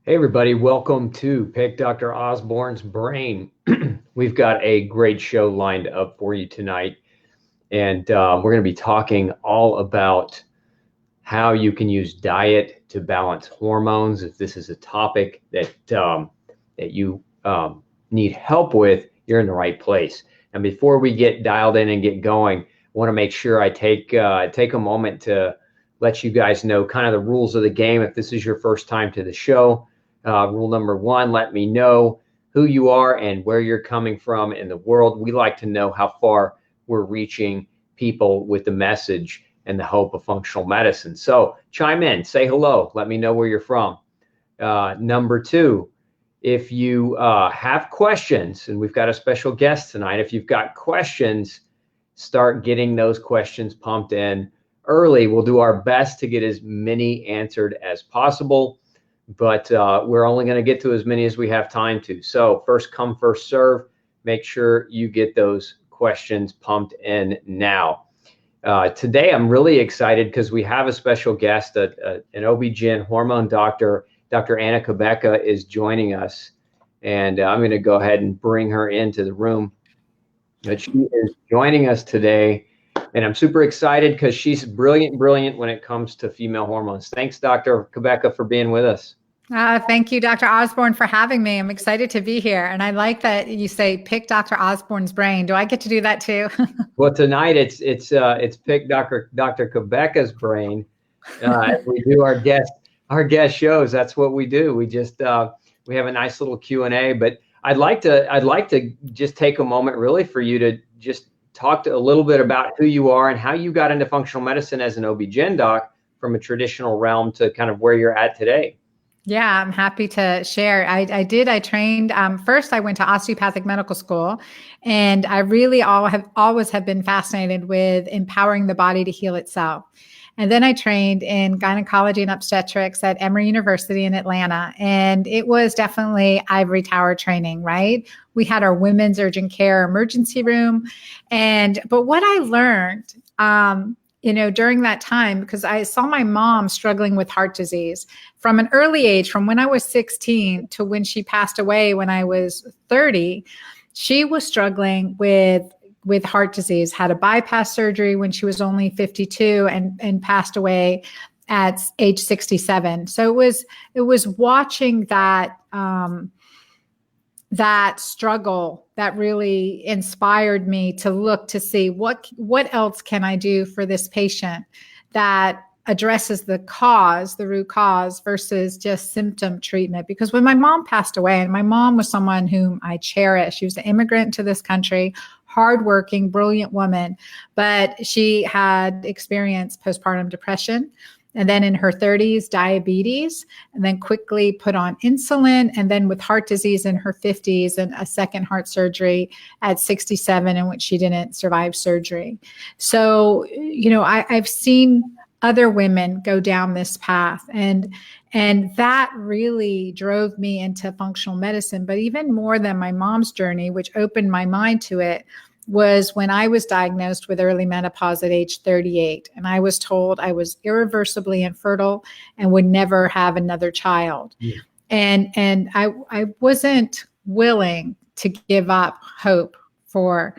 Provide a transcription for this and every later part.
Hey everybody, welcome to Pick Dr. Osborne's Brain. We've got a great show lined up for you tonight, and we're going to be talking all about how you can use diet to balance hormones. If this is a topic that you need help with, you're in the right place. And before we get dialed in and get going, I want to make sure I take a moment to let you guys know kind of the rules of the game. If this is your first time to the show, rule number one, let me know who you are and where you're coming from in the world. We like to know how far we're reaching people with the message and the hope of functional medicine. So chime in, say hello, let me know where you're from. Number two, if you have questions, and we've got a special guest tonight, if you've got questions, start getting those questions pumped in early. We'll do our best to get as many answered as possible, but we're only going to get to as many as we have time to. So first come, first serve. Make sure you get those questions pumped in now. Today, I'm really excited because we have a special guest, an OB-GYN hormone doctor. Dr. Anna Cabeca is joining us, and I'm going to go ahead and bring her into the room. But she is joining us today, and I'm super excited because she's brilliant when it comes to female hormones. Thanks, Dr. Cabeca, for being with us. Thank you, Dr. Osborne, for having me. I'm excited to be here. And I like that you say pick Dr. Osborne's brain. Do I get to do that too? Well, tonight it's pick Dr. Cabeca's brain. We do our guest shows. That's what we do. We just we have a nice little Q&A. But I'd like to just take a moment really for you to just talk a little bit about who you are and how you got into functional medicine as an OB-GYN doc from a traditional realm to kind of where you're at today. Yeah, I'm happy to share. I trained, first I went to osteopathic medical school, and I really always have been fascinated with empowering the body to heal itself. And then I trained in gynecology and obstetrics at Emory University in Atlanta. And it was definitely ivory tower training, right? We had our women's urgent care emergency room. But what I learned, during that time, because I saw my mom struggling with heart disease from an early age, from when I was 16 to when she passed away when I was 30, she was struggling with heart disease, had a bypass surgery when she was only 52 and passed away at age 67. So it was watching that, that struggle that really inspired me to look to see what else can I do for this patient that addresses the root cause versus just symptom treatment. Because when my mom passed away, and my mom was someone whom I cherish, she was an immigrant to this country, hardworking, brilliant woman, but she had experienced postpartum depression. And then in her 30s, diabetes, and then quickly put on insulin, and then with heart disease in her 50s and a second heart surgery at 67 in which she didn't survive surgery. So, I've seen other women go down this path, and that really drove me into functional medicine. But even more than my mom's journey, which opened my mind to it, was when I was diagnosed with early menopause at age 38. And I was told I was irreversibly infertile and would never have another child. Yeah. And I wasn't willing to give up hope for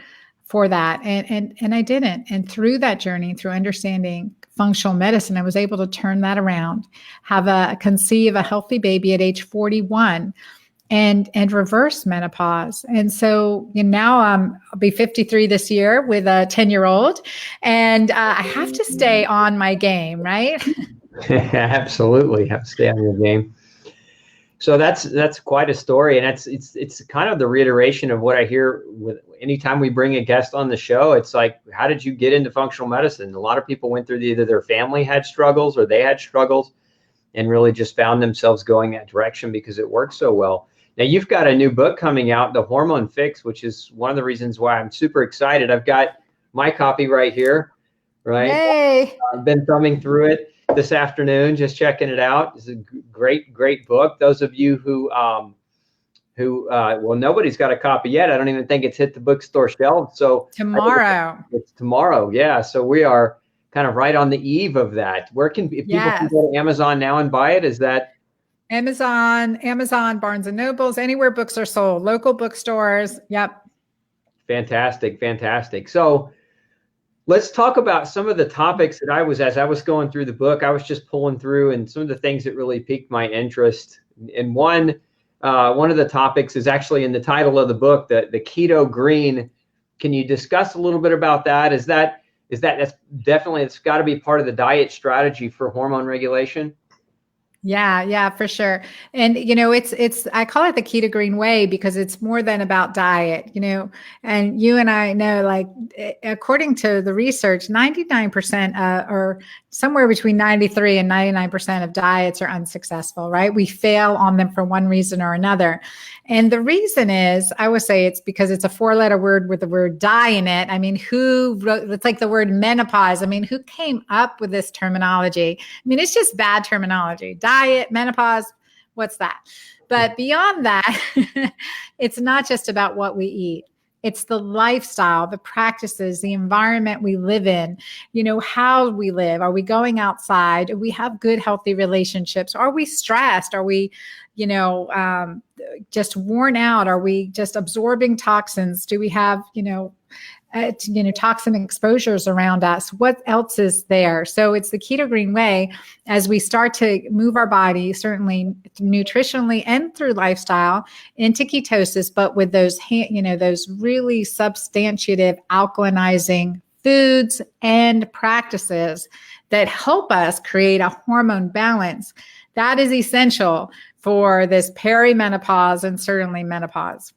that. And I didn't. And through that journey, through understanding functional medicine, I was able to turn that around, conceive a healthy baby at age 41. And reverse menopause. And so now I'll be 53 this year with a 10-year-old, and I have to stay on my game, right? Absolutely, have to stay on your game. So that's quite a story, and it's kind of the reiteration of what I hear with anytime we bring a guest on the show. It's like, how did you get into functional medicine? A lot of people went through either their family had struggles or they had struggles, and really just found themselves going that direction because it worked so well. Now, you've got a new book coming out, The Hormone Fix, which is one of the reasons why I'm super excited. I've got my copy right here, right? Yay. I've been thumbing through it this afternoon, just checking it out. It's a great book. Those of you who well, nobody's got a copy yet. I don't even think it's hit the bookstore shelves. So tomorrow. It's tomorrow, yeah. So we are kind of right on the eve of that. If people can go to Amazon now and buy it? Is that... Amazon, Barnes and Nobles, anywhere books are sold, local bookstores. Yep. Fantastic, fantastic. So let's talk about some of the topics that as I was going through the book, I was just pulling through, and some of the things that really piqued my interest. And one of the topics is actually in the title of the book, the keto green. Can you discuss a little bit about that? That's definitely, it's got to be part of the diet strategy for hormone regulation? Yeah, for sure. And it's I call it the keto green way because it's more than about diet, and you and I know, like, according to the research, 99% or somewhere between 93 and 99% of diets are unsuccessful, right? We fail on them for one reason or another. And the reason is, I would say, it's because it's a 4-letter word with the word die in it. I mean, it's like the word menopause. I mean, who came up with this terminology? I mean, it's just bad terminology. Diet, menopause, what's that? But beyond that, it's not just about what we eat. It's the lifestyle, the practices, the environment we live in, how we live. Are we going outside? Do we have good, healthy relationships? Are we stressed? Are we, just worn out? Are we just absorbing toxins? Do we have, toxin exposures around us? What else is there? So it's the keto green way as we start to move our body, certainly nutritionally and through lifestyle, into ketosis, but with those, those really substantive alkalinizing foods and practices that help us create a hormone balance that is essential for this perimenopause and certainly menopause.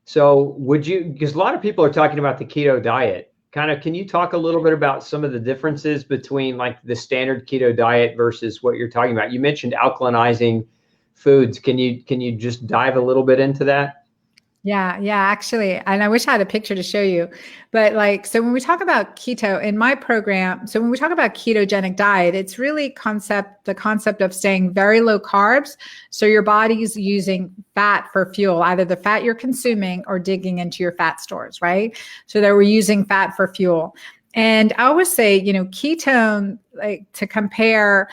So because a lot of people are talking about the keto diet, can you talk a little bit about some of the differences between like the standard keto diet versus what you're talking about? You mentioned alkalinizing foods. Can you just dive a little bit into that? Yeah, actually. And I wish I had a picture to show you, but so when we talk about keto in my program, so when we talk about ketogenic diet, it's really the concept of staying very low carbs. So your body's using fat for fuel, either the fat you're consuming or digging into your fat stores, right? So that we're using fat for fuel. And I always say, ketone, to compare,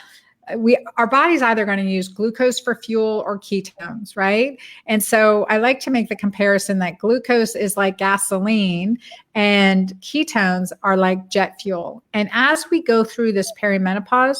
our body's either going to use glucose for fuel or ketones, right? And so I like to make the comparison that glucose is like gasoline and ketones are like jet fuel. And as we go through this perimenopause,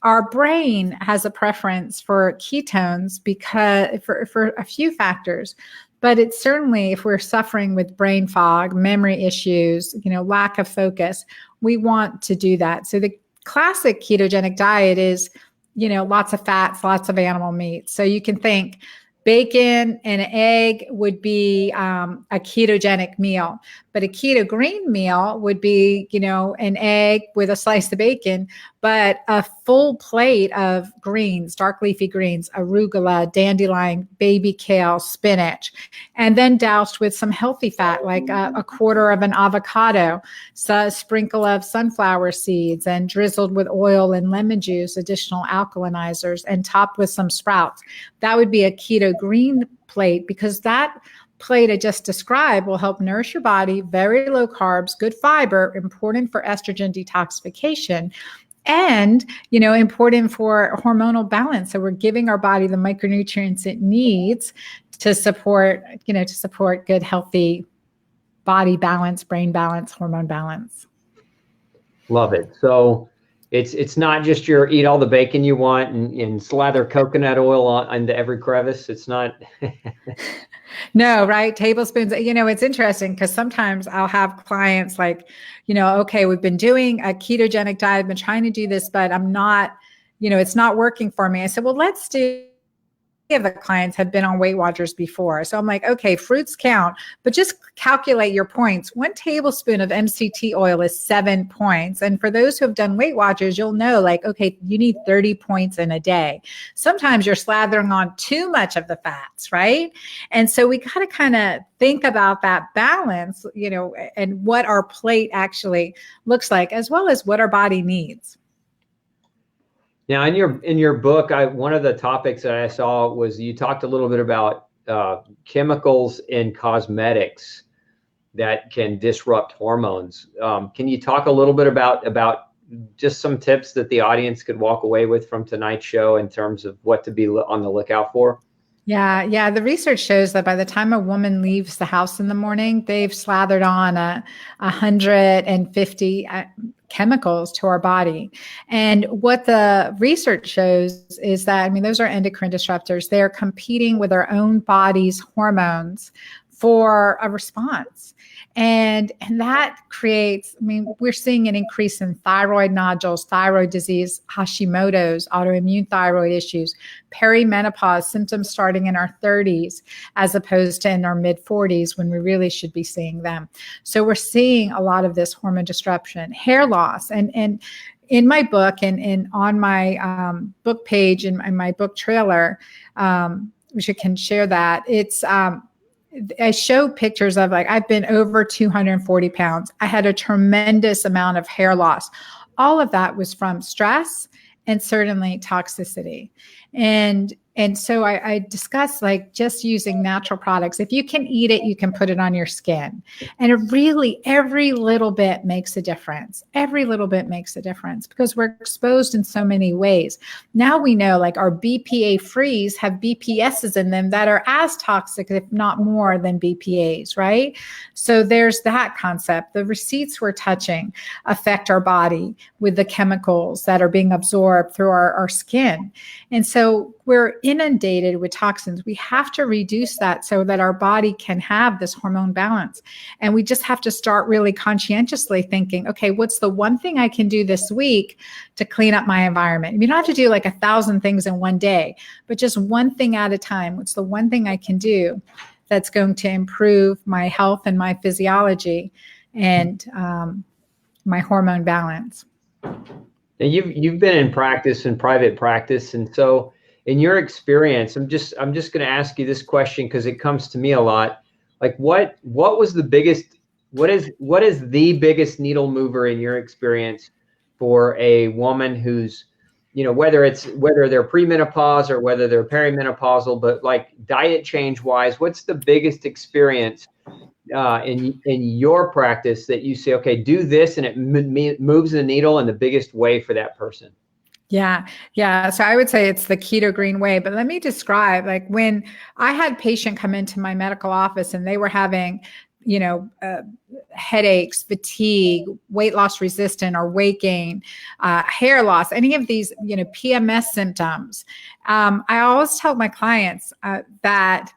our brain has a preference for ketones because for a few factors. But it's certainly, if we're suffering with brain fog, memory issues, lack of focus, we want to do that. So the classic ketogenic diet is, lots of fats, lots of animal meat. So you can think bacon and an egg would be a ketogenic meal, but a keto green meal would be, an egg with a slice of bacon, but a full plate of greens, dark leafy greens, arugula, dandelion, baby kale, spinach, and then doused with some healthy fat, like a quarter of an avocado, so a sprinkle of sunflower seeds, and drizzled with oil and lemon juice, additional alkalinizers, and topped with some sprouts. That would be a keto green plate, because that plate I just described will help nourish your body, very low carbs, good fiber, important for estrogen detoxification, and, important for hormonal balance. So we're giving our body the micronutrients it needs to support good, healthy body balance, brain balance, hormone balance. Love it. So it's not just your eat all the bacon you want and slather coconut oil into every crevice. It's not. No, right? Tablespoons. It's interesting because sometimes I'll have clients like, okay, we've been doing a ketogenic diet, I've been trying to do this, but I'm not, it's not working for me. I said, well, let's do. Of the clients have been on Weight Watchers before. So I'm like, okay, fruits count, but just calculate your points. 1 tablespoon of MCT oil is 7 points. And for those who have done Weight Watchers, you'll know, okay, you need 30 points in a day. Sometimes you're slathering on too much of the fats, right? And so we got to kind of think about that balance, and what our plate actually looks like, as well as what our body needs. Now, in your book, one of the topics that I saw was you talked a little bit about chemicals in cosmetics that can disrupt hormones. Can you talk a little bit about just some tips that the audience could walk away with from tonight's show in terms of what to be on the lookout for? Yeah. The research shows that by the time a woman leaves the house in the morning, they've slathered on 150 chemicals to our body. And what the research shows is that, I mean, those are endocrine disruptors. They're competing with our own body's hormones for a response. And that creates, I mean, we're seeing an increase in thyroid nodules, thyroid disease, Hashimoto's, autoimmune thyroid issues, perimenopause, symptoms starting in our 30s, as opposed to in our mid 40s when we really should be seeing them. So we're seeing a lot of this hormone disruption, hair loss. And in my book and on my book page and my book trailer, which I can share that, it's, I show pictures of, like, I've been over 240 pounds. I had a tremendous amount of hair loss. All of that was from stress and certainly toxicity. And so I discuss, like, just using natural products. If you can eat it, you can put it on your skin. And it really, every little bit makes a difference. Every little bit makes a difference because we're exposed in so many ways. Now we know, like, our BPA frees have BPSs in them that are as toxic, if not more, than BPAs, right? So there's that concept. The receipts we're touching affect our body with the chemicals that are being absorbed through our skin. And so we're inundated with toxins. We have to reduce that so that our body can have this hormone balance. And we just have to start really conscientiously thinking, okay, what's the one thing I can do this week to clean up my environment? You don't have to do like 1,000 things in one day, but just one thing at a time. What's the one thing I can do that's going to improve my health and my physiology and my hormone balance? And you've been in practice, in private practice, and so in your experience, I'm just going to ask you this question because it comes to me a lot. Like, what was the biggest? What is the biggest needle mover in your experience for a woman who's, whether they're premenopause or whether they're perimenopausal, but like diet change wise, what's the biggest experience in your practice that you say, okay, do this and it moves the needle in the biggest way for that person? Yeah. So I would say it's the keto green way, but let me describe, like, when I had a patient come into my medical office and they were having, headaches, fatigue, weight loss resistant or weight gain, hair loss, any of these, PMS symptoms. I always tell my clients that,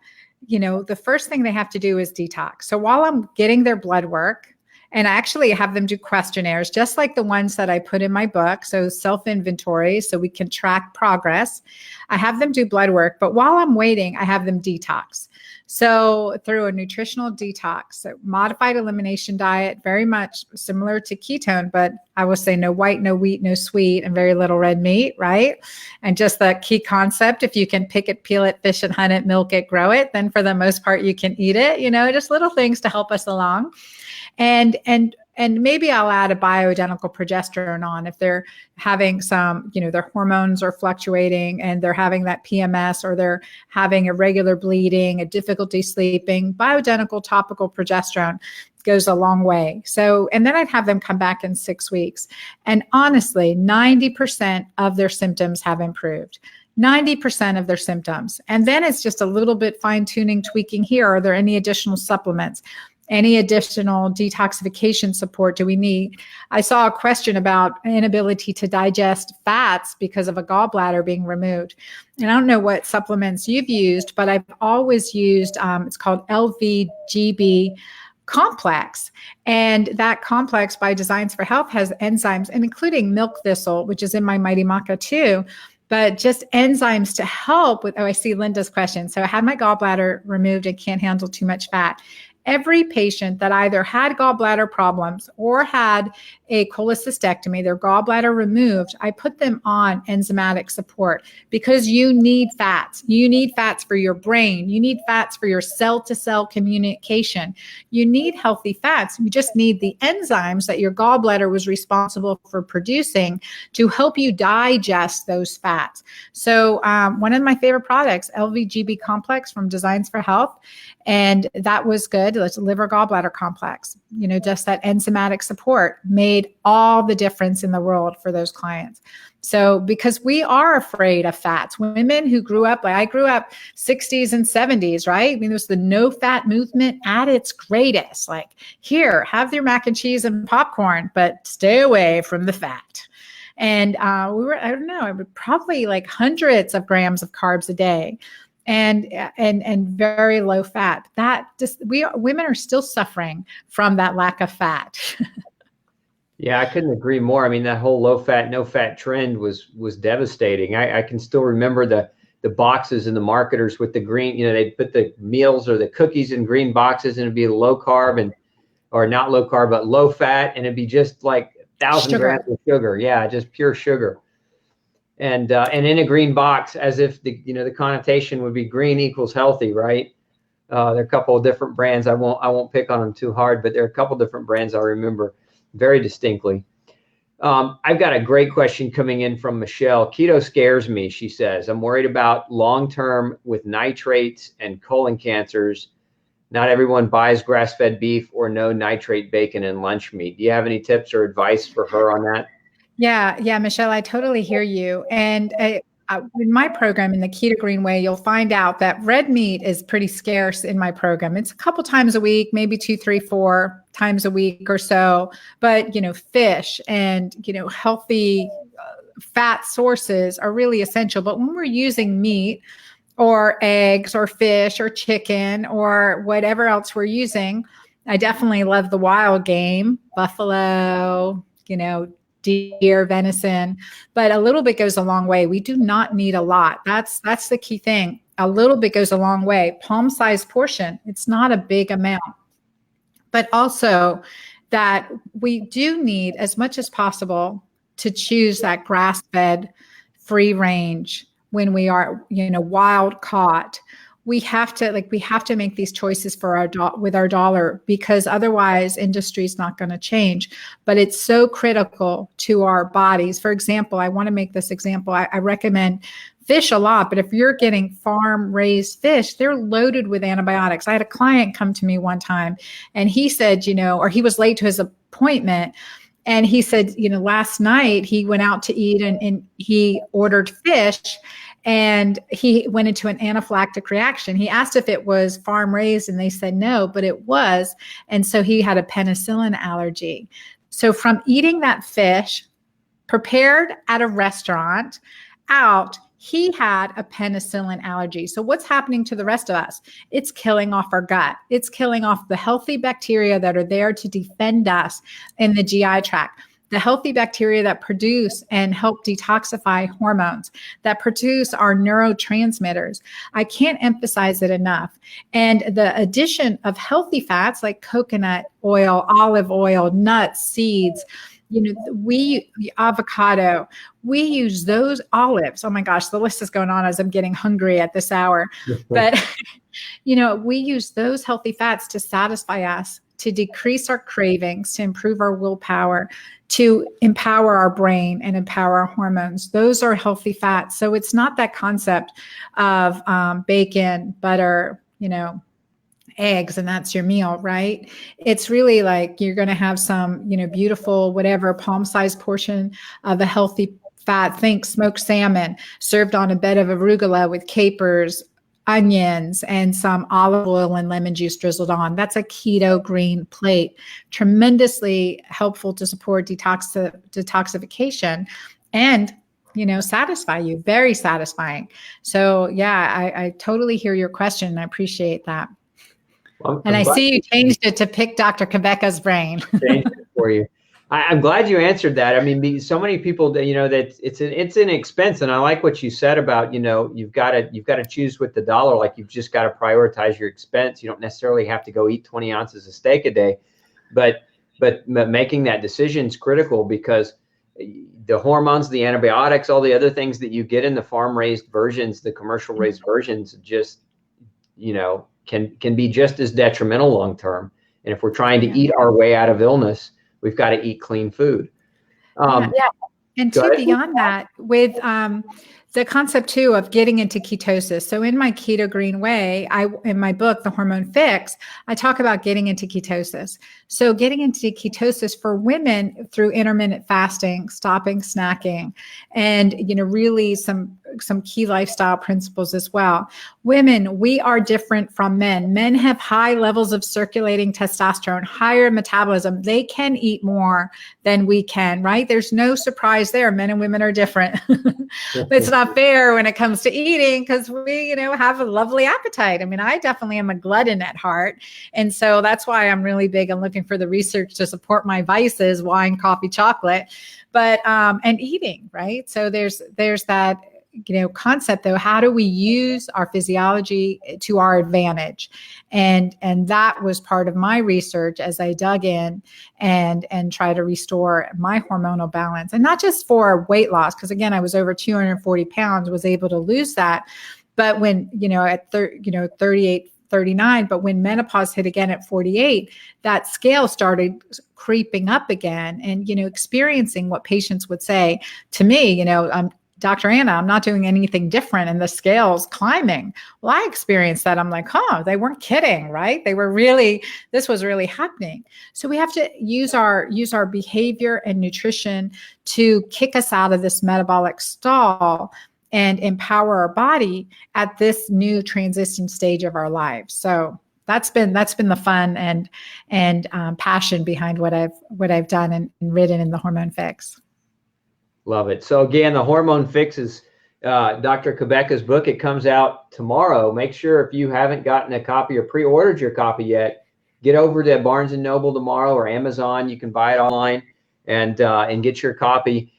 the first thing they have to do is detox. So while I'm getting their blood work, and I actually have them do questionnaires, just like the ones that I put in my book. So self-inventory, so we can track progress. I have them do blood work, but while I'm waiting, I have them detox. So through a nutritional detox, so modified elimination diet, very much similar to ketone, but I will say no white, no wheat, no sweet, and very little red meat, right? And just the key concept, if you can pick it, peel it, fish it, hunt it, milk it, grow it, then for the most part, you can eat it, just little things to help us along. And maybe I'll add a bioidentical progesterone on if they're having some, their hormones are fluctuating and they're having that PMS or they're having irregular bleeding, a difficulty sleeping. Bioidentical topical progesterone goes a long way. So, and then I'd have them come back in 6 weeks. And honestly, 90% of their symptoms have improved. 90% of their symptoms. And then it's just a little bit fine tuning, tweaking here. Are there any additional supplements? Any additional detoxification support do we need? I saw a question about inability to digest fats because of a gallbladder being removed. And I don't know what supplements you've used, but I've always used, it's called LVGB complex. And that complex by Designs for Health has enzymes, and including milk thistle, which is in my Mighty Maca too, but just enzymes to help with, I see Linda's question. So I had my gallbladder removed and can't handle too much fat. Every patient that either had gallbladder problems or had a cholecystectomy, their gallbladder removed, I put them on enzymatic support because you need fats. You need fats for your brain. You need fats for your cell-to-cell communication. You need healthy fats. You just need the enzymes that your gallbladder was responsible for producing to help you digest those fats. So one of my favorite products, LVGB complex from Designs for Health, and that was good. said, it's liver gallbladder complex, just that enzymatic support made all the difference in the world for those clients. So because we are afraid of fats, women who grew up, like I grew up 60s and 70s, right? I mean, it was the no fat movement at its greatest. Like, here, have your mac and cheese and popcorn, but stay away from the fat. And we were, I don't know, probably like hundreds of grams of carbs a day. And very low fat. That just women are still suffering from that lack of fat. Yeah, I couldn't agree more. I mean, that whole low fat, no fat trend was devastating. I can still remember the boxes and the marketers with the green, they'd put the meals or the cookies in green boxes, and it'd be low carb or not low carb, but low fat. And it'd be just like 1,000 grams of sugar. Yeah, just pure sugar. And in a green box, as if the connotation would be green equals healthy, right? There are a couple of different brands. I won't pick on them too hard, but there are a couple of different brands I remember very distinctly. I've got a great question coming in from Michelle. Keto scares me, she says. I'm worried about long-term with nitrates and colon cancers. Not everyone buys grass-fed beef or no nitrate bacon in lunch meat. Do you have any tips or advice for her on that? Yeah, Michelle, I totally hear you. And in my program, in the Keto Green Way, you'll find out that red meat is pretty scarce in my program. It's a couple times a week, maybe 2, 3, 4 times a week or so. But, fish and, healthy fat sources are really essential. But when we're using meat or eggs or fish or chicken or whatever else we're using, I definitely love the wild game, buffalo, deer, venison, but a little bit goes a long way. We do not need a lot. That's the key thing. A little bit goes a long way. Palm-sized portion. It's not a big amount, but also that we do need as much as possible to choose that grass-fed, free range when we are, wild caught. We have to make these choices for with our dollar, because otherwise industry is not going to change. But it's so critical to our bodies. For example, I want to make this example. I recommend fish a lot, but if you're getting farm raised fish, they're loaded with antibiotics. I had a client come to me one time and he said, or he was late to his appointment. And he said, last night he went out to eat and he ordered fish. And he went into an anaphylactic reaction. He asked if it was farm raised and they said no, but it was. And so he had a penicillin allergy. So from eating that fish prepared at a restaurant out, he had a penicillin allergy. So what's happening to the rest of us? It's killing off our gut. It's killing off the healthy bacteria that are there to defend us in the GI tract. The healthy bacteria that produce and help detoxify hormones, that produce our neurotransmitters. I can't emphasize it enough. And the addition of healthy fats like coconut oil, olive oil, nuts, seeds, avocado, we use those, olives. Oh my gosh, the list is going on as I'm getting hungry at this hour. But, we use those healthy fats to satisfy us, to decrease our cravings, to improve our willpower, to empower our brain and empower our hormones. Those are healthy fats. So it's not that concept of bacon, butter, eggs, and that's your meal, right? It's really like you're going to have some, beautiful, whatever, palm-sized portion of a healthy fat. Think smoked salmon served on a bed of arugula with capers, onions, and some olive oil and lemon juice drizzled on. That's a keto green plate. Tremendously helpful to support detoxification and, satisfy you. Very satisfying. So yeah, I totally hear your question and I appreciate that. Well, and I see you changed it to pick Dr. Cabeca's brain. Changed it for you. I'm glad you answered that. I mean, so many people that, that it's an expense. And I like what you said about, you've got to choose with the dollar. Like, you've just got to prioritize your expense. You don't necessarily have to go eat 20 ounces of steak a day, but making that decision is critical, because the hormones, the antibiotics, all the other things that you get in the farm raised versions, the commercial raised versions, just, can be just as detrimental long term. And if we're trying to eat our way out of illness, we've got to eat clean food. And beyond that, with the concept too of getting into ketosis. So in my Keto Green Way, in my book, The Hormone Fix, I talk about getting into ketosis. So getting into ketosis for women through intermittent fasting, stopping snacking, and really some key lifestyle principles as well. Women, we are different from men. Men have high levels of circulating testosterone, higher metabolism. They can eat more than we can, right? There's no surprise there. Men and women are different. It's not fair when it comes to eating because we, have a lovely appetite. I mean, I definitely am a glutton at heart. And so that's why I'm really big on looking for the research to support my vices, wine, coffee, chocolate, but, and eating, right? So there's that, concept though, how do we use our physiology to our advantage? And that was part of my research as I dug in and try to restore my hormonal balance, and not just for weight loss. Cause again, I was over 240 pounds, was able to lose that. But when, at 38, 39, but when menopause hit again at 48, that scale started creeping up again, and, experiencing what patients would say to me, Dr. Anna, I'm not doing anything different and the scale's climbing. Well, I experienced that. I'm like, they weren't kidding, right? This was really happening. So we have to use our behavior and nutrition to kick us out of this metabolic stall and empower our body at this new transition stage of our lives. So that's been the fun and passion behind what I've done and written in the Hormone Fix. Love it. So again, the Hormone Fix is Dr. Cabeca's book. It comes out tomorrow. Make sure if you haven't gotten a copy or pre-ordered your copy yet, get over to Barnes & Noble tomorrow or Amazon. You can buy it online and get your copy.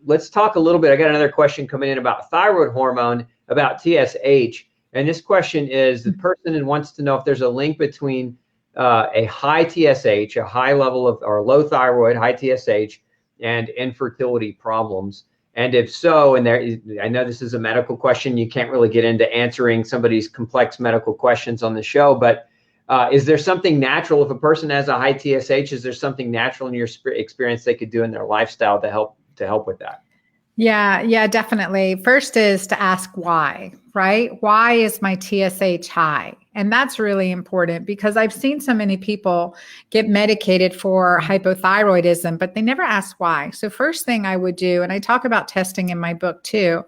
Let's talk a little bit. I got another question coming in about thyroid hormone, about TSH. And this question is, the person wants to know if there's a link between a high TSH, a high level of, or low thyroid, high TSH, and infertility problems. And if so, and I know this is a medical question, you can't really get into answering somebody's complex medical questions on the show, but is there something natural if a person has a high TSH? Is there something natural in your experience they could do in their lifestyle to help with that? Yeah, definitely. First is to ask why, right? Why is my TSH high? And that's really important because I've seen so many people get medicated for hypothyroidism, but they never ask why. So first thing I would do, and I talk about testing in my book too,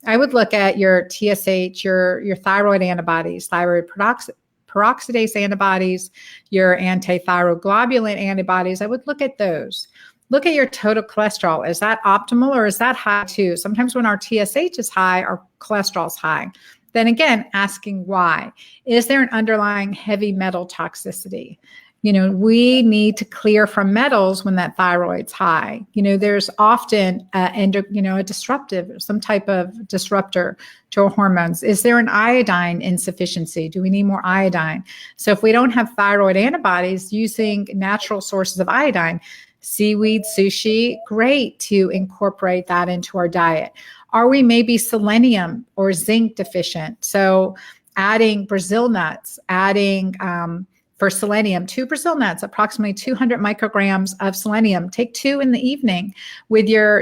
I would look at your TSH, your thyroid antibodies, thyroid peroxidase antibodies, your antithyroid globulin antibodies. I would look at those. Look at your total cholesterol. Is that optimal or is that high too? Sometimes when our TSH is high, our cholesterol is high. Then again, asking why. Is there an underlying heavy metal toxicity? We need to clear from metals when that thyroid's high. There's often a disruptive, some type of disruptor to our hormones. Is there an iodine insufficiency? Do we need more iodine? So if we don't have thyroid antibodies, using natural sources of iodine, seaweed, sushi, great to incorporate that into our diet. Are we maybe selenium or zinc deficient? So adding Brazil nuts, for selenium, 2 Brazil nuts, approximately 200 micrograms of selenium. Take 2 in the evening with your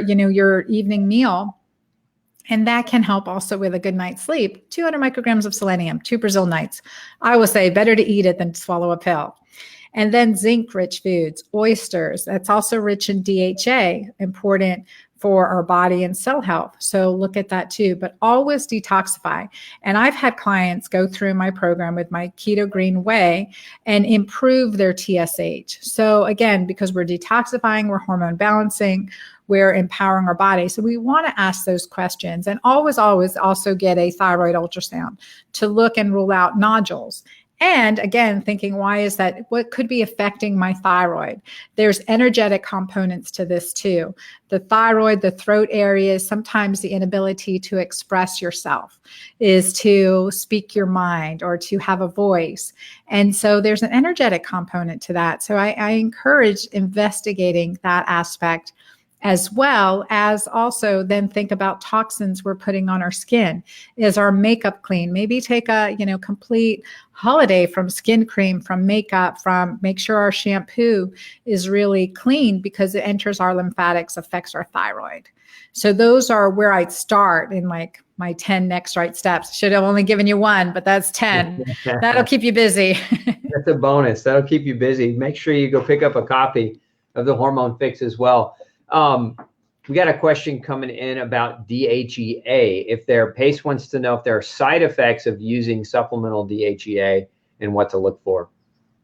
evening meal. And that can help also with a good night's sleep. 200 micrograms of selenium, 2 Brazil nuts. I will say better to eat it than to swallow a pill. And then zinc-rich foods, oysters. That's also rich in DHA, important for our body and cell health. So look at that too, but always detoxify. And I've had clients go through my program with my Keto Green Way and improve their TSH. So again, because we're detoxifying, we're hormone balancing, we're empowering our body. So we want to ask those questions, and always also get a thyroid ultrasound to look and rule out nodules. And again, thinking, why is that? What could be affecting my thyroid? There's energetic components to this too. The thyroid, the throat areas, sometimes the inability to express yourself is to speak your mind or to have a voice. And so there's an energetic component to that. So I encourage investigating that aspect as well as also then think about toxins we're putting on our skin. Is our makeup clean? Maybe take a, complete holiday from skin cream, from makeup, from make sure our shampoo is really clean because it enters our lymphatics, affects our thyroid. So those are where I'd start in like my 10 next right steps. Should have only given you one, but that's 10. That'll keep you busy. That's a bonus. That'll keep you busy. Make sure you go pick up a copy of the Hormone Fix as well. We got a question coming in about DHEA. If Pace wants to know if there are side effects of using supplemental DHEA and what to look for.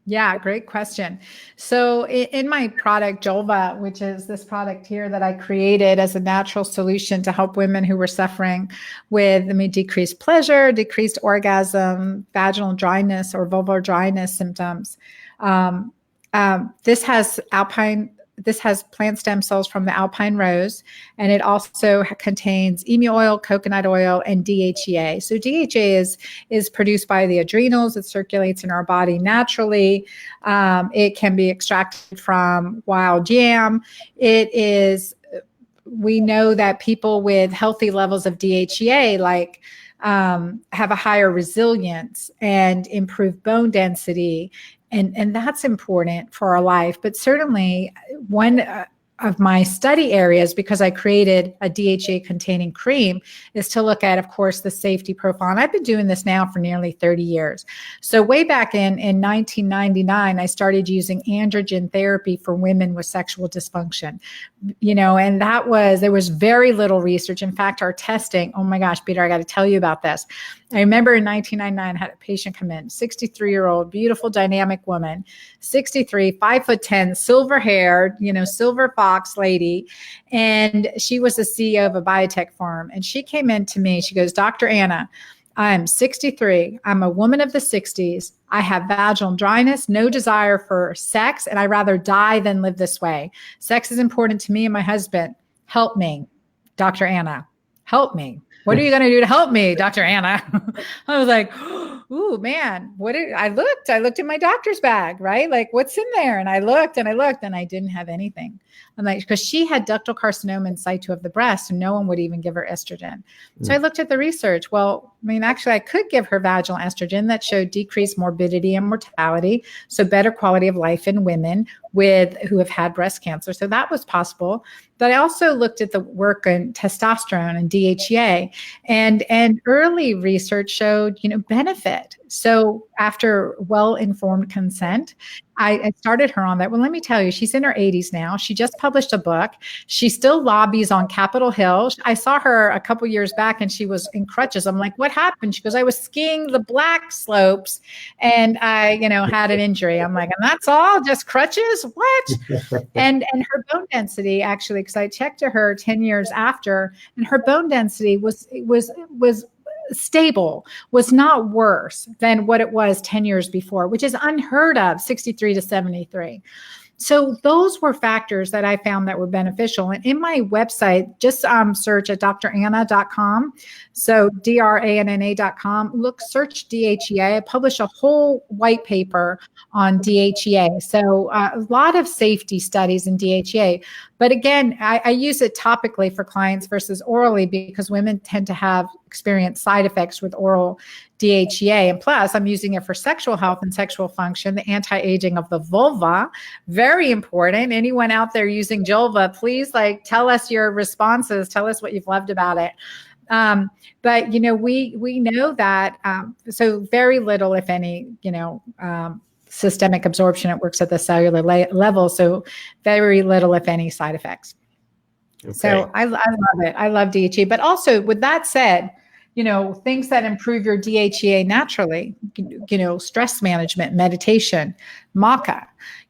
Yeah, great question. So in my product, Jolva, which is this product here that I created as a natural solution to help women who were suffering with decreased pleasure, decreased orgasm, vaginal dryness, or vulvar dryness symptoms. This has plant stem cells from the alpine rose, and it also contains emu oil, coconut oil, and DHEA. So DHEA is produced by the adrenals. It circulates in our body naturally. It can be extracted from wild yam. We know that people with healthy levels of DHEA have a higher resilience and improved bone density. And that's important for our life. But certainly one of my study areas, because I created a DHA containing cream, is to look at, of course, the safety profile. And I've been doing this now for nearly 30 years. So way back in 1999, I started using androgen therapy for women with sexual dysfunction, and there was very little research. In fact, our testing, oh my gosh, Peter, I got to tell you about this. I remember in 1999, I had a patient come in, 63-year-old, beautiful, dynamic woman, 63, 5'10", silver haired, silver fox lady. And she was the CEO of a biotech firm. And she came in to me, she goes, Dr. Anna, I'm 63. I'm a woman of the 60s. I have vaginal dryness, no desire for sex, and I'd rather die than live this way. Sex is important to me and my husband. Help me, Dr. Anna. Help me. What are you going to do to help me, Dr. Anna? I was like, ooh, man, I looked in my doctor's bag, right? Like, what's in there? And I looked and I didn't have anything. I'm like, because she had ductal carcinoma in situ of the breast and no one would even give her estrogen. So I looked at the research. Well, actually I could give her vaginal estrogen that showed decreased morbidity and mortality. So better quality of life in women who have had breast cancer. So that was possible. But I also looked at the work in testosterone and DHEA, and early research showed, benefit. So after well-informed consent, I started her on that. Well, let me tell you, she's in her 80s now. She just published a book. She still lobbies on Capitol Hill. I saw her a couple years back and she was in crutches. I'm like, what happened? She goes, I was skiing the black slopes and I, had an injury. I'm like, and that's all, just crutches? What? and her bone density, actually, because I checked to her 10 years after, and her bone density was stable, was not worse than what it was 10 years before, which is unheard of, 63 to 73. So those were factors that I found that were beneficial. And in my website, just search at dranna.com. So DRANNA.com, search DHEA. I publish a whole white paper on DHEA. So a lot of safety studies in DHEA. But again, I use it topically for clients versus orally because women tend to experience side effects with oral DHEA. And plus, I'm using it for sexual health and sexual function, the anti-aging of the vulva. Very important. Anyone out there using Jolva, please tell us your responses. Tell us what you've loved about it. But, we know that, so very little, if any, systemic absorption. It works at the cellular level. So very little, if any, side effects. Okay. So I love it. I love DHEA. But also, with that said, things that improve your DHEA naturally, stress management, meditation, maca,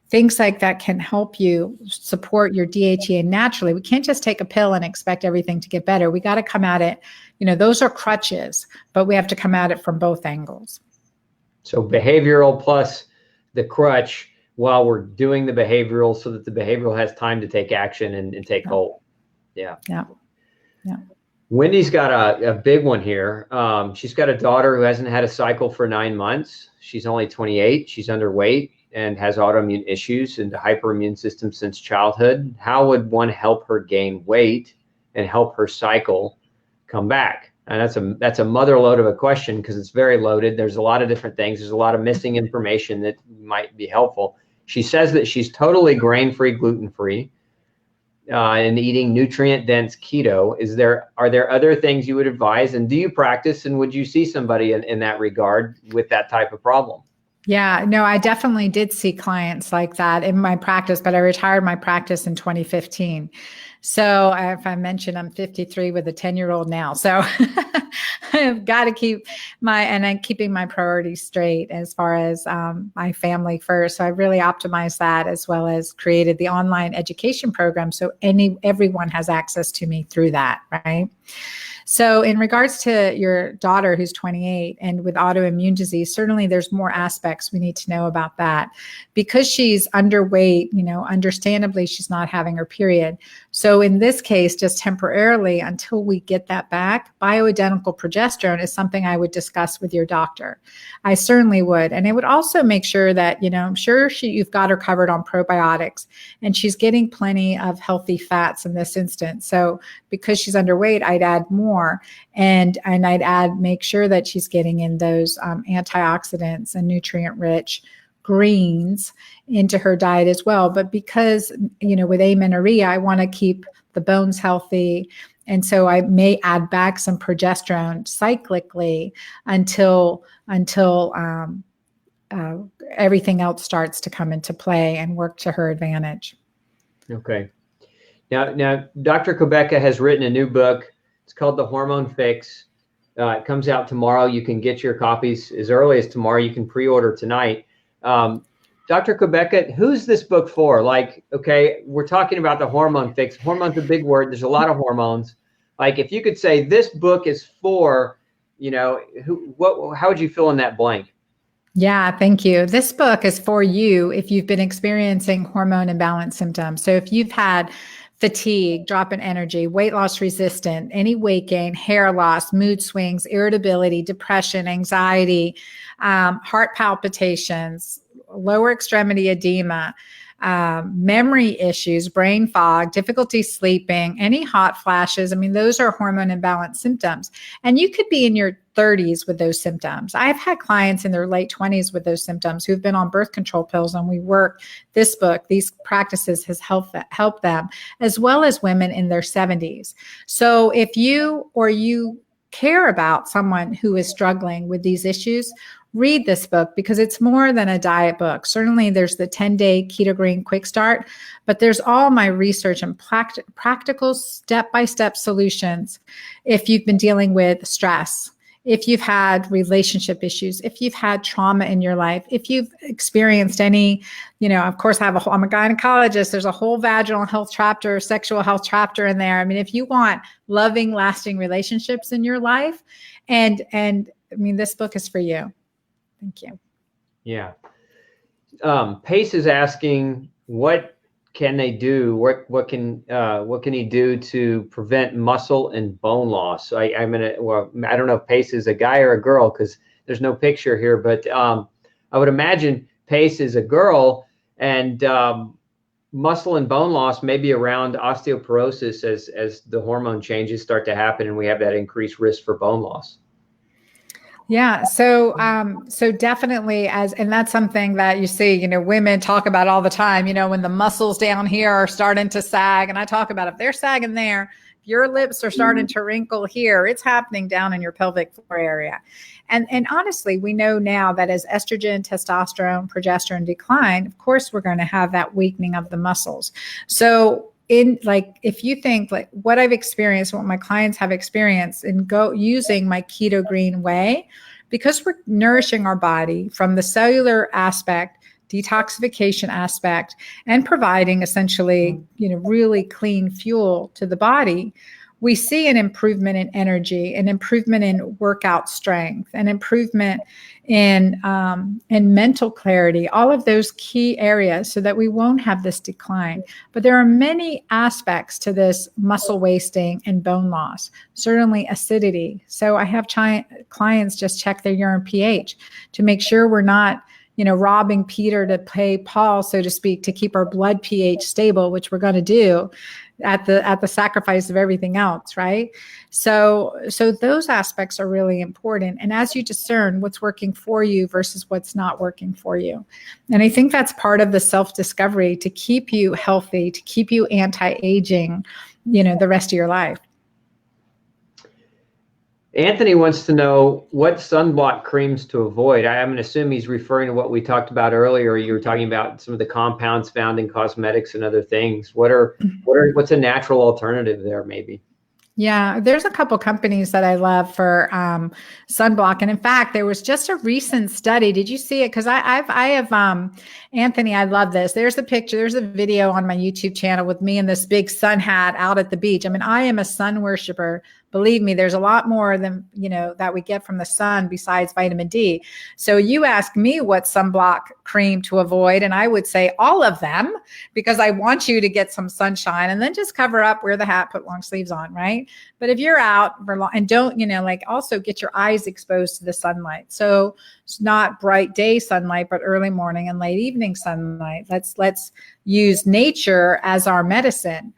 things like that can help you support your DHEA naturally. We can't just take a pill and expect everything to get better. We got to come at it. Those are crutches, but we have to come at it from both angles. So behavioral plus the crutch while we're doing the behavioral so that the behavioral has time to take action and take hold. Yeah. Wendy's got a big one here. She's got a daughter who hasn't had a cycle for 9 months. She's only 28. She's underweight. and has autoimmune issues and a hyperimmune system since childhood. How would one help her gain weight and help her cycle come back? And that's a mother load of a question, because it's very loaded. There's a lot of different things. There's a lot of missing information that might be helpful. She says that she's totally grain-free, gluten-free, and eating nutrient-dense keto. Are there other things you would advise? And do you practice? And would you see somebody in that regard with that type of problem? Yeah, no, I definitely did see clients like that in my practice, but I retired my practice in 2015. So if I mentioned, I'm 53 with a 10-year-old now. So I've got to I'm keeping my priorities straight as far as my family first. So I really optimized that, as well as created the online education program. So everyone has access to me through that, right? So in regards to your daughter who's 28 and with autoimmune disease, certainly there's more aspects we need to know about that. Because she's underweight, understandably, she's not having her period. So in this case, just temporarily, until we get that back, bioidentical progesterone is something I would discuss with your doctor. I certainly would. And it would also make sure that, I'm sure you've got her covered on probiotics, and she's getting plenty of healthy fats in this instance. So because she's underweight, I'd add more. And I'd make sure that she's getting in those antioxidants and nutrient-rich greens into her diet as well. But because, with amenorrhea, I want to keep the bones healthy. And so I may add back some progesterone cyclically until everything else starts to come into play and work to her advantage. Okay. Now, Dr. Cabeca has written a new book. It's called The Hormone Fix. It comes out tomorrow. You can get your copies as early as tomorrow. You can pre-order tonight. Dr. Cabeca, who's this book for? Okay, we're talking about the hormone fix. Hormone's a big word. There's a lot of hormones. If you could say this book is for, how would you fill in that blank? Yeah, thank you. This book is for you if you've been experiencing hormone imbalance symptoms. So if you've had fatigue, drop in energy, weight loss resistant, any weight gain, hair loss, mood swings, irritability, depression, anxiety, heart palpitations, lower extremity edema, memory issues, brain fog, difficulty sleeping, any hot flashes. Those are hormone imbalance symptoms. And you could be in your 30s with those symptoms. I've had clients in their late 20s with those symptoms who've been on birth control pills, and this book, these practices has helped them, as well as women in their 70s. So if you care about someone who is struggling with these issues, read this book, because it's more than a diet book. Certainly there's the 10-day Keto Green Quick Start, but there's all my research and practical step-by-step solutions if you've been dealing with stress, if you've had relationship issues, if you've had trauma in your life, if you've experienced any, of course I'm a gynecologist, there's a whole vaginal health chapter, sexual health chapter in there. If you want loving, lasting relationships in your life, and this book is for you. Thank you. Yeah. Pace is asking, what can they do? What can he do to prevent muscle and bone loss? I don't know if Pace is a guy or a girl, because there's no picture here, but I would imagine Pace is a girl, and muscle and bone loss may be around osteoporosis as the hormone changes start to happen, and we have that increased risk for bone loss. Yeah. So definitely and that's something that you see, women talk about all the time, when the muscles down here are starting to sag. And I talk about if they're sagging there, if your lips are starting to wrinkle here, it's happening down in your pelvic floor area. And honestly, we know now that as estrogen, testosterone, progesterone decline, of course, we're going to have that weakening of the muscles. So if you think what I've experienced, what my clients have experienced, and using my Keto Green way, because we're nourishing our body from the cellular aspect, detoxification aspect, and providing essentially, really clean fuel to the body, we see an improvement in energy, an improvement in workout strength, an improvement in mental clarity, all of those key areas, so that we won't have this decline. But there are many aspects to this muscle wasting and bone loss, certainly acidity. So I have clients just check their urine pH to make sure we're not robbing Peter to pay Paul, so to speak, to keep our blood pH stable, which we're going to do at the sacrifice of everything else, right? So those aspects are really important. And as you discern what's working for you versus what's not working for you. And I think that's part of the self-discovery to keep you healthy, to keep you anti-aging, the rest of your life. Anthony wants to know what sunblock creams to avoid. I'm going to assume he's referring to what we talked about earlier. You were talking about some of the compounds found in cosmetics and other things. What's a natural alternative there, maybe? Yeah, there's a couple companies that I love for sunblock. And in fact, there was just a recent study. Did you see it? Because I have, Anthony, I love this. There's a picture, there's a video on my YouTube channel with me in this big sun hat out at the beach. I mean, I am a sun worshiper. Believe me, there's a lot more than, that we get from the sun besides vitamin D. So you ask me what sunblock cream to avoid, and I would say all of them, because I want you to get some sunshine, and then just cover up, wear the hat, put long sleeves on, right? But if you're out for long, and don't, also get your eyes exposed to the sunlight. So it's not bright day sunlight, but early morning and late evening sunlight. Let's use nature as our medicine.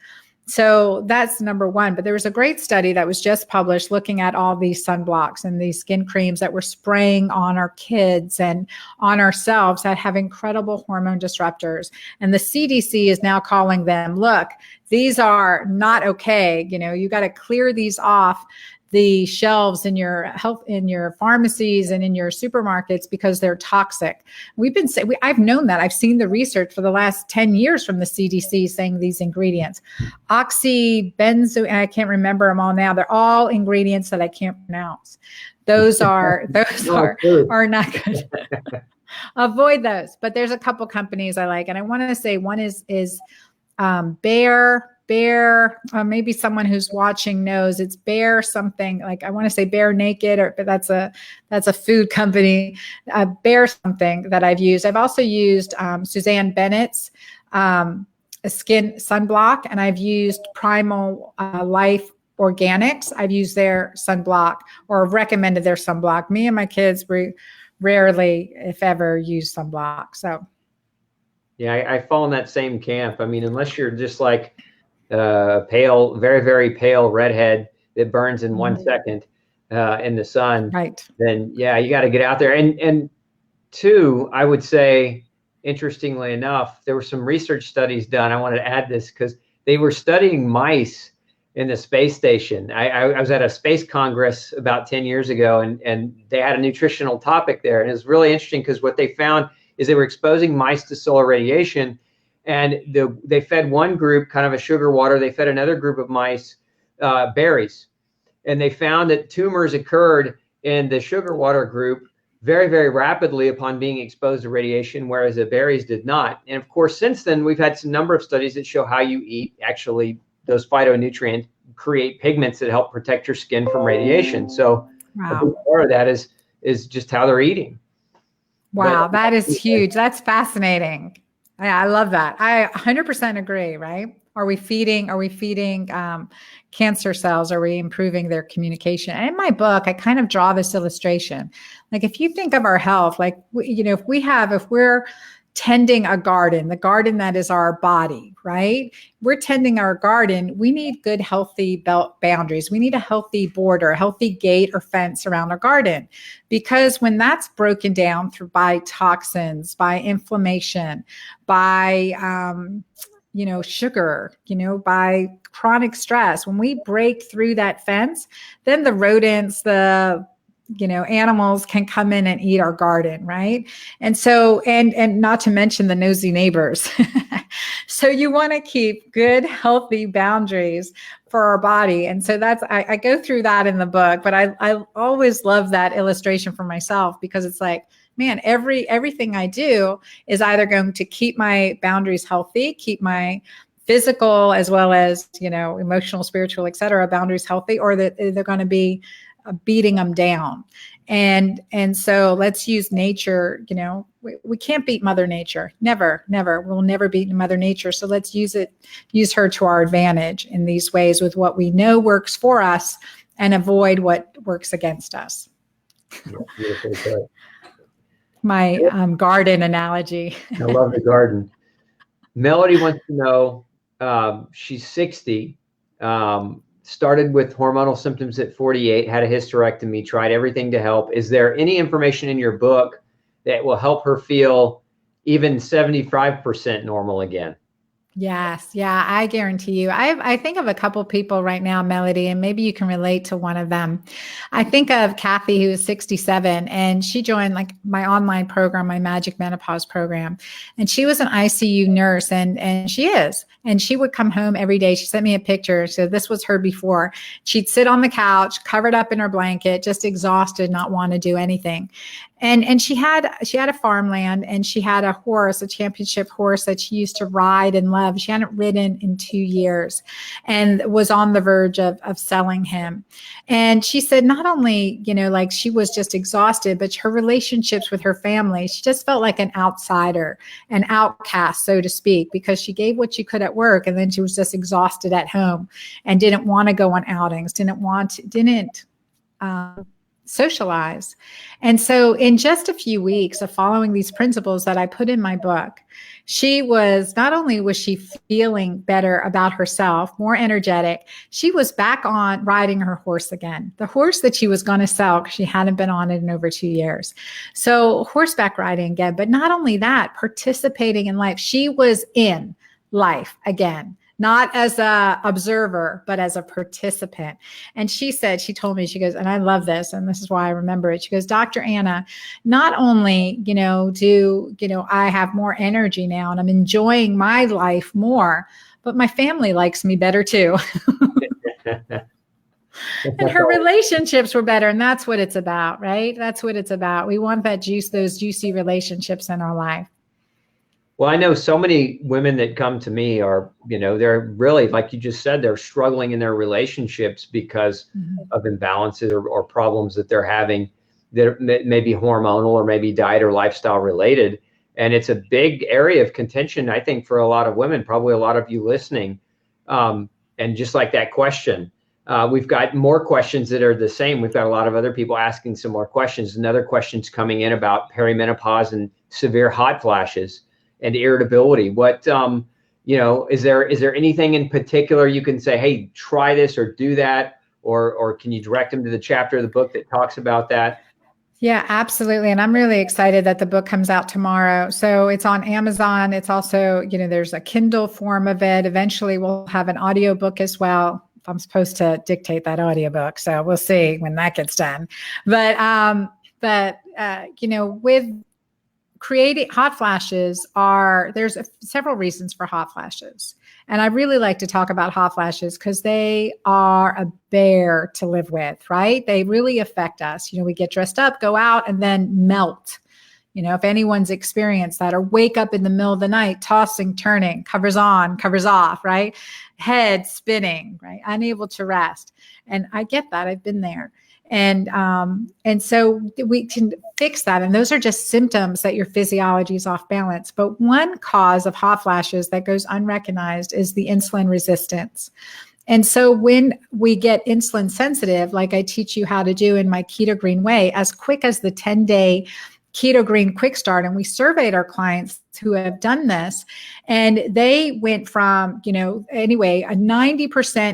So that's number one. But there was a great study that was just published looking at all these sunblocks and these skin creams that we're spraying on our kids and on ourselves that have incredible hormone disruptors. And the CDC is now calling them, look, these are not okay. You got to clear these off the shelves in your pharmacies and in your supermarkets because they're toxic. I've known that. I've seen the research for the last 10 years from the CDC saying these ingredients, oxybenzo, and I can't remember them all now. They're all ingredients that I can't pronounce. Those are not good. Avoid those. But there's a couple companies I like, and I want to say one is Bear, maybe someone who's watching knows it's Bear something, like I want to say Bear Naked, but that's a food company. Bear something that I've used. I've also used Suzanne Bennett's skin sunblock, and I've used Primal Life Organics. I've used their sunblock, or recommended their sunblock. Me and my kids rarely, if ever, use sunblock. So yeah, I fall in that same camp. I mean, unless you're just like pale, very, very pale redhead that burns in 1 second in the sun, right? Then yeah, you got to get out there. And two, I would say, interestingly enough, there were some research studies done. I wanted to add this because they were studying mice in the space station. I was at a space congress about 10 years ago, and they had a nutritional topic there. And it was really interesting because what they found is they were exposing mice to solar radiation, and they fed one group kind of a sugar water. They fed another group of mice berries, and they found that tumors occurred in the sugar water group very, very rapidly upon being exposed to radiation, whereas the berries did not. And of course, since then, we've had some number of studies that show how you eat, actually, those phytonutrients create pigments that help protect your skin from radiation. So a big part of that is just how they're eating. Wow, that is huge. That's fascinating. Yeah, I love that. I 100% agree, right? Are we feeding cancer cells? Are we improving their communication? And in my book, I kind of draw this illustration. Like if you think of our health, like, if we're tending a garden, the garden that is our body, right? We're tending our garden. We need good, healthy boundaries. We need a healthy border, a healthy gate or fence around our garden, because when that's broken down by toxins, by inflammation, by, sugar, by chronic stress, when we break through that fence, then the rodents, the animals can come in and eat our garden, right? And so, and not to mention the nosy neighbors. So you want to keep good, healthy boundaries for our body. And so I go through that in the book, but I always love that illustration for myself, because it's like, man, everything I do is either going to keep my boundaries healthy, keep my physical as well as, emotional, spiritual, et cetera, boundaries healthy, or that they're going to be beating them down. And so let's use nature. We can't beat Mother Nature. Never. We'll never beat Mother Nature. So let's use her to our advantage in these ways with what we know works for us, and avoid what works against us. my garden analogy. I love the garden. Melody wants to know, she's 60, started with hormonal symptoms at 48, had a hysterectomy, tried everything to help. Is there any information in your book that will help her feel even 75% normal again? Yes. Yeah, I guarantee you. I think of a couple people right now, Melody, and maybe you can relate to one of them. I think of Kathy, who is 67, and she joined like my online program, my Magic Menopause program. And she was an ICU nurse, and she is. And she would come home every day. She sent me a picture. So this was her before. She'd sit on the couch, covered up in her blanket, just exhausted, not want to do anything. And she had a farmland, and she had a horse, a championship horse that she used to ride and love. She hadn't ridden in 2 years and was on the verge of selling him. And she said not only, like she was just exhausted, but her relationships with her family, she just felt like an outsider, an outcast, so to speak, because she gave what she could at work, and then she was just exhausted at home and didn't want to go on outings, didn't socialize. And so in just a few weeks of following these principles that I put in my book, not only was she feeling better about herself, more energetic, she was back on riding her horse again, the horse that she was going to sell because she hadn't been on it in over 2 years. So horseback riding again, but not only that, participating in life. She was in life again. Not as a observer, but as a participant. And she told me, she goes, and I love this, and this is why I remember it. She goes, Dr. Anna, not only, I have more energy now and I'm enjoying my life more, but my family likes me better too. And her relationships were better. And that's what it's about, right? That's what it's about. We want those juicy relationships in our life. Well, I know so many women that come to me are, they're really, like you just said, they're struggling in their relationships because of imbalances or problems that they're having that may be hormonal or maybe diet or lifestyle related. And it's a big area of contention, I think, for a lot of women, probably a lot of you listening. And just like that question, we've got more questions that are the same. We've got a lot of other people asking some more questions. Another question's coming in about perimenopause and severe hot flashes and irritability. What, is there anything in particular you can say, hey, try this or do that? Or can you direct them to the chapter of the book that talks about that? Yeah, absolutely. And I'm really excited that the book comes out tomorrow. So it's on Amazon. It's also, there's a Kindle form of it. Eventually we'll have an audiobook as well. I'm supposed to dictate that audiobook. So we'll see when that gets done. But with creating hot flashes there's several reasons for hot flashes. And I really like to talk about hot flashes because they are a bear to live with, right? They really affect us. We get dressed up, go out, and then melt. If anyone's experienced that, or wake up in the middle of the night, tossing, turning, covers on, covers off, right? Head spinning, right? Unable to rest. And I get that. I've been there. And so we can fix that. And those are just symptoms that your physiology is off balance. But one cause of hot flashes that goes unrecognized is the insulin resistance. And so when we get insulin sensitive, like I teach you how to do in my Keto Green way, as quick as the 10-day Keto Green Quick Start, and we surveyed our clients who have done this, and they went from, a 90%,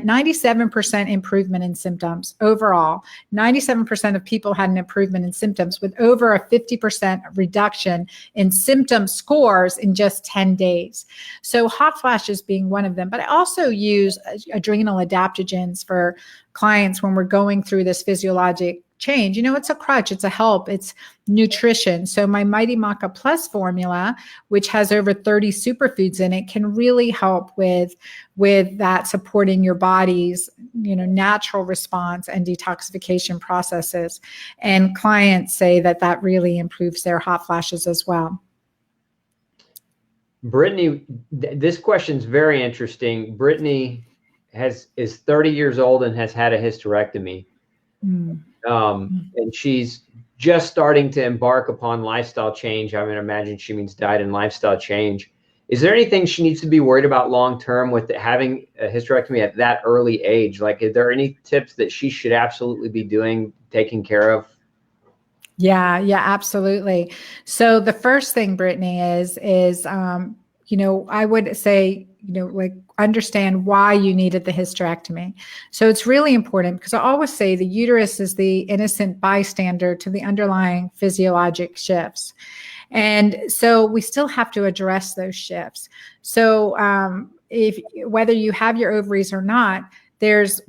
97% improvement in symptoms overall. 97% of people had an improvement in symptoms with over a 50% reduction in symptom scores in just 10 days. So hot flashes being one of them, but I also use adrenal adaptogens for clients when we're going through this physiologic change. It's a crutch, it's a help, it's nutrition. So my Mighty Maca Plus formula, which has over 30 superfoods in it, can really help with that, supporting your body's, natural response and detoxification processes. And clients say that really improves their hot flashes as well. Brittany, this question's very interesting. Brittany is 30 years old and has had a hysterectomy. And she's just starting to embark upon lifestyle change. I imagine she means diet and lifestyle change. Is there anything she needs to be worried about long-term with having a hysterectomy at that early age? Like, is there any tips that she should absolutely be doing, taking care of? Yeah, yeah, absolutely. So the first thing, Brittany, is I would say, like understand why you needed the hysterectomy. So it's really important because I always say the uterus is the innocent bystander to the underlying physiologic shifts. And so we still have to address those shifts. So if whether you have your ovaries or not, there's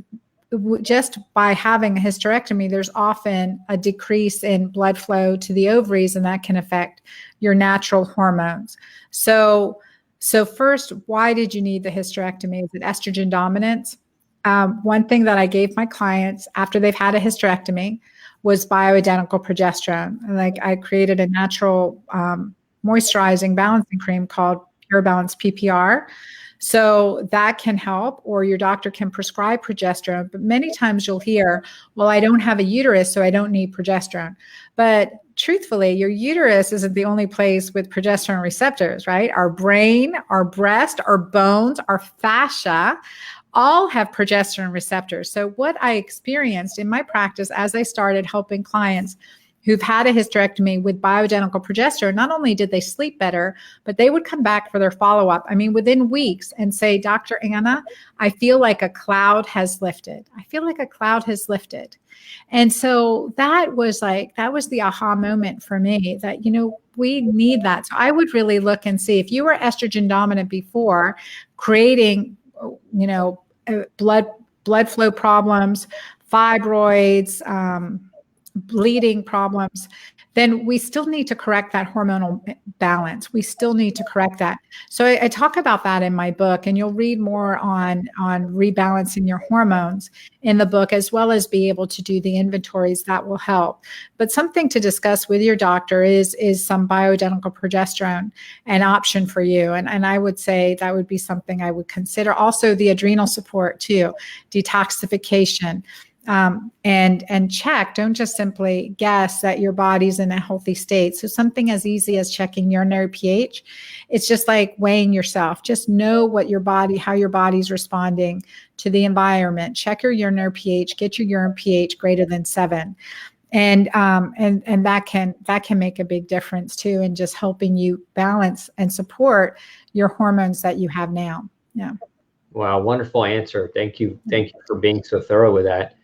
just by having a hysterectomy, there's often a decrease in blood flow to the ovaries, and that can affect your natural hormones. So first, why did you need the hysterectomy? Is it estrogen dominance? One thing that I gave my clients after they've had a hysterectomy was bioidentical progesterone. Like I created a natural moisturizing balancing cream called Pure Balance PPR. So that can help, or your doctor can prescribe progesterone. But many times you'll hear, well, I don't have a uterus, so I don't need progesterone. But truthfully, your uterus isn't the only place with progesterone receptors, right? Our brain, our breast, our bones, our fascia all have progesterone receptors. So what I experienced in my practice as I started helping clients who've had a hysterectomy with bioidentical progesterone, not only did they sleep better, but they would come back for their follow-up, I mean, within weeks and say, Dr. Anna, I feel like a cloud has lifted. I feel like a cloud has lifted. And so that was the aha moment for me that, we need that. So I would really look and see if you were estrogen dominant before, creating, blood flow problems, fibroids, bleeding problems, then we still need to correct that hormonal balance. We still need to correct that. So I talk about that in my book, and you'll read more on rebalancing your hormones in the book, as well as be able to do the inventories that will help. But something to discuss with your doctor is some bioidentical progesterone an option for you. And I would say that would be something I would consider. Also the adrenal support too, detoxification. And check, don't just simply guess that your body's in a healthy state. So something as easy as checking urinary pH, it's just like weighing yourself. Just know how your body's responding to the environment. Check your urinary pH, get your urine pH greater than 7. And that can make a big difference too, in just helping you balance and support your hormones that you have now. Yeah. Wow. Wonderful answer. Thank you. Thank you for being so thorough with that.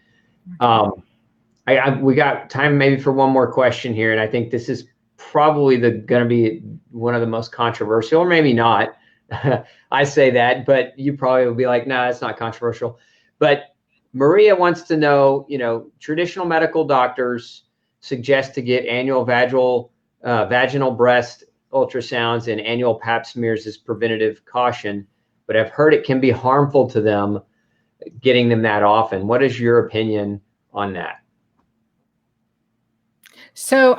We got time maybe for one more question here, and I think this is probably going to be one of the most controversial, or maybe not. I say that, but you probably will be like, no, it's not controversial. But Maria wants to know, traditional medical doctors suggest to get annual vaginal breast ultrasounds and annual pap smears as preventative caution, but I've heard it can be harmful to them getting them that often. What is your opinion on that? So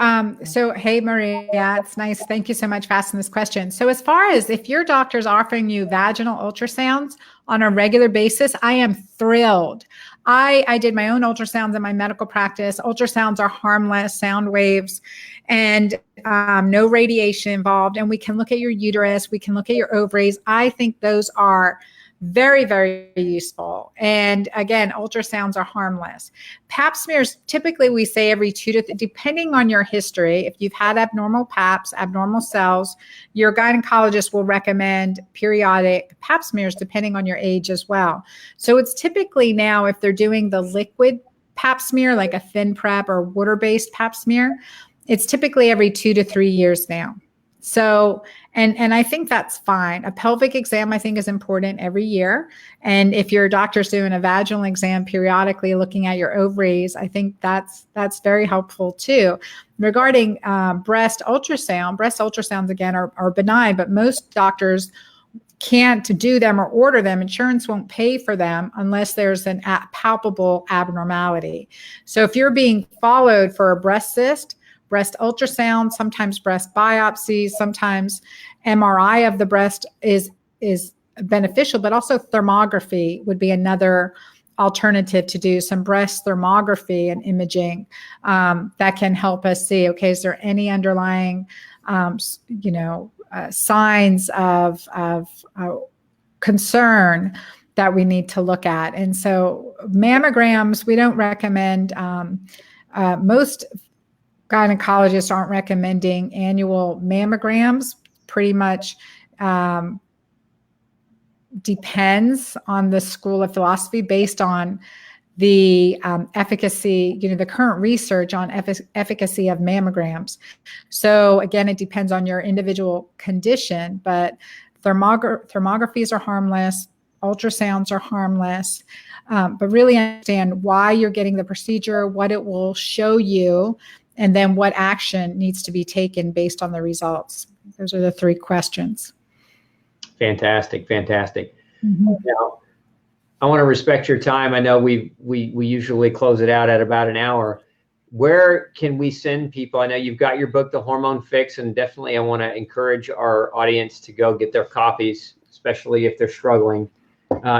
hey, Maria, it's nice. Thank you so much for asking this question. So as far as if your doctor's offering you vaginal ultrasounds on a regular basis, I am thrilled. I did my own ultrasounds in my medical practice. Ultrasounds are harmless sound waves and no radiation involved. And we can look at your uterus. We can look at your ovaries. I think those are very, very useful. And again, ultrasounds are harmless. Pap smears, typically we say every depending on your history, if you've had abnormal paps, abnormal cells, your gynecologist will recommend periodic pap smears depending on your age as well. So it's typically now, if they're doing the liquid pap smear, like a thin prep or water-based pap smear, it's typically every 2 to 3 years now. So, and I think that's fine. A pelvic exam, I think, is important every year. And if your doctor's doing a vaginal exam periodically, looking at your ovaries, I think that's very helpful too. Regarding breast ultrasounds, again, are benign, but most doctors can't do them or order them. Insurance won't pay for them unless there's an palpable abnormality. So if you're being followed for a breast cyst, breast ultrasound, sometimes breast biopsies, sometimes MRI of the breast is beneficial, but also thermography would be another alternative to do some breast thermography and imaging that can help us see, okay, is there any underlying, signs of concern that we need to look at. And so mammograms, we don't recommend most gynecologists aren't recommending annual mammograms. Pretty much depends on the school of philosophy based on the efficacy, the current research on efficacy of mammograms. So again, it depends on your individual condition, but thermographies are harmless, ultrasounds are harmless, but really understand why you're getting the procedure, what it will show you, and then what action needs to be taken based on the results. Those are the 3 questions. Fantastic. Now, I want to respect your time. I know we usually close it out at about an hour. Where can we send people? I know you've got your book, The Hormone Fix, and definitely I want to encourage our audience to go get their copies, especially if they're struggling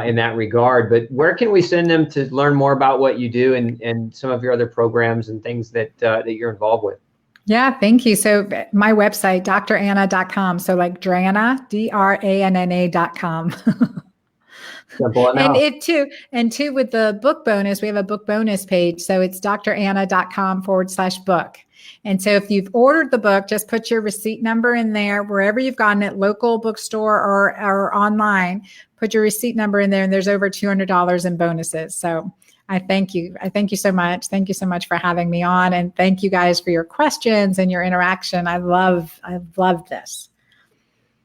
in that regard. But where can we send them to learn more about what you do and some of your other programs and things that you're involved with? Yeah, thank you. So my website, dranna.com. So like Dranna, DRANNA.com. Simple enough. And too, with the book bonus, we have a book bonus page. So it's dranna.com/book. And so if you've ordered the book, just put your receipt number in there, wherever you've gotten it, local bookstore or online, put your receipt number in there, and there's over $200 in bonuses. So I thank you. I thank you so much. Thank you so much for having me on. And thank you guys for your questions and your interaction. I love this.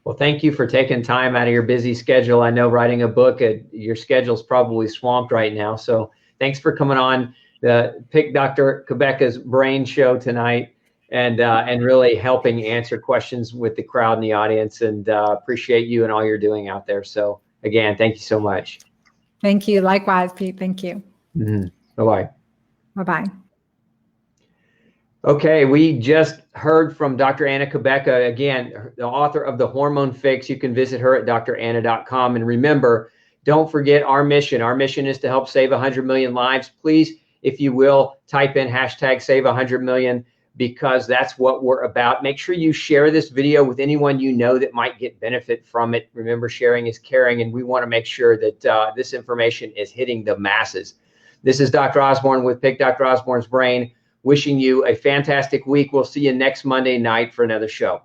Well, thank you for taking time out of your busy schedule. I know writing a book, your schedule's probably swamped right now. So thanks for coming on the Pick Dr. Cabeca's Brain Show tonight and really helping answer questions with the crowd and the audience, and appreciate you and all you're doing out there. So again, thank you so much. Thank you. Likewise, Pete. Thank you. Mm-hmm. Bye-bye. Bye-bye. Okay, we just heard from Dr. Anna Cabeca, again, the author of The Hormone Fix. You can visit her at dranna.com. And remember, don't forget our mission. Our mission is to help save 100 million lives. Please, if you will, type in #save100million, because that's what we're about. Make sure you share this video with anyone you know that might get benefit from it. Remember, sharing is caring, and we want to make sure that this information is hitting the masses. This is Dr. Osborne with Pick Dr. Osborne's Brain, wishing you a fantastic week. We'll see you next Monday night for another show.